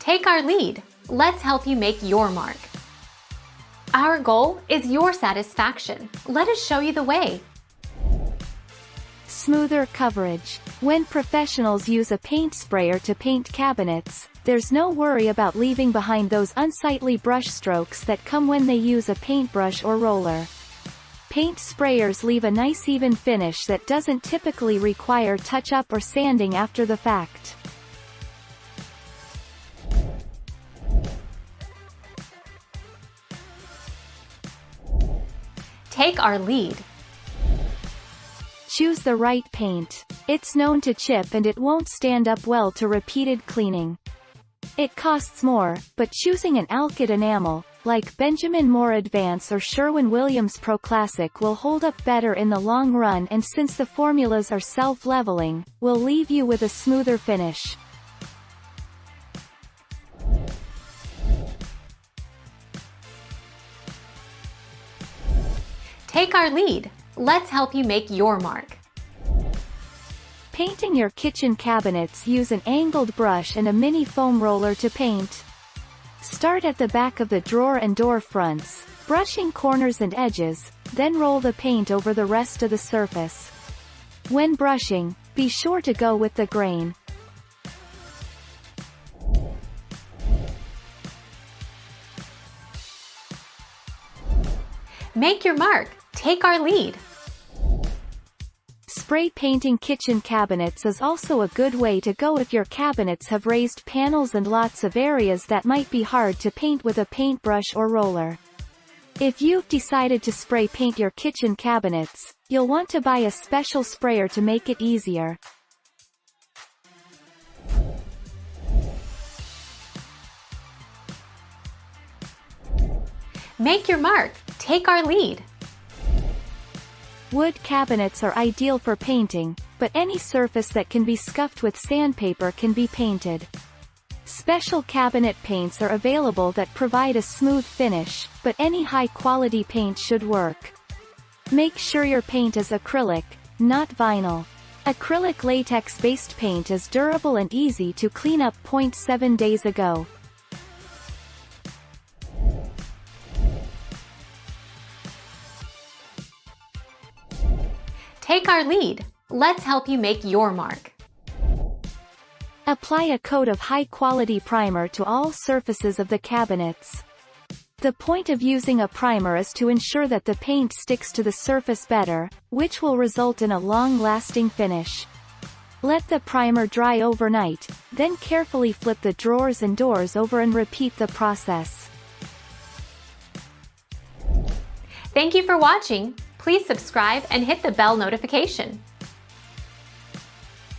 Take our lead. Let's help you make your mark. Our goal is your satisfaction. Let us show you the way. Smoother coverage. When professionals use a paint sprayer to paint cabinets, there's no worry about leaving behind those unsightly brush strokes that come when they use a paintbrush or roller. Paint sprayers leave a nice even finish that doesn't typically require touch-up or sanding after the fact. Take our lead. Choose the right paint. It's known to chip and it won't stand up well to repeated cleaning. It costs more, but choosing an alkyd enamel, like Benjamin Moore Advance or Sherwin-Williams Pro Classic, will hold up better in the long run, and since the formulas are self-leveling, will leave you with a smoother finish. Take our lead. Let's help you make your mark. Painting your kitchen cabinets, use an angled brush and a mini foam roller to paint. Start at the back of the drawer and door fronts, brushing corners and edges, then roll the paint over the rest of the surface. When brushing, be sure to go with the grain. Make your mark. Take our lead. Spray painting kitchen cabinets is also a good way to go if your cabinets have raised panels and lots of areas that might be hard to paint with a paintbrush or roller. If you've decided to spray paint your kitchen cabinets, you'll want to buy a special sprayer to make it easier. Make your mark. Take our lead. Wood cabinets are ideal for painting, but any surface that can be scuffed with sandpaper can be painted. Special cabinet paints are available that provide a smooth finish, but any high-quality paint should work. Make sure your paint is acrylic, not vinyl. Acrylic latex-based paint is durable and easy to clean up. 7 days ago. Take our lead. Let's help you make your mark. Apply a coat of high-quality primer to all surfaces of the cabinets. The point of using a primer is to ensure that the paint sticks to the surface better, which will result in a long-lasting finish. Let the primer dry overnight, then carefully flip the drawers and doors over and repeat the process. Thank you for watching. Please subscribe and hit the bell notification.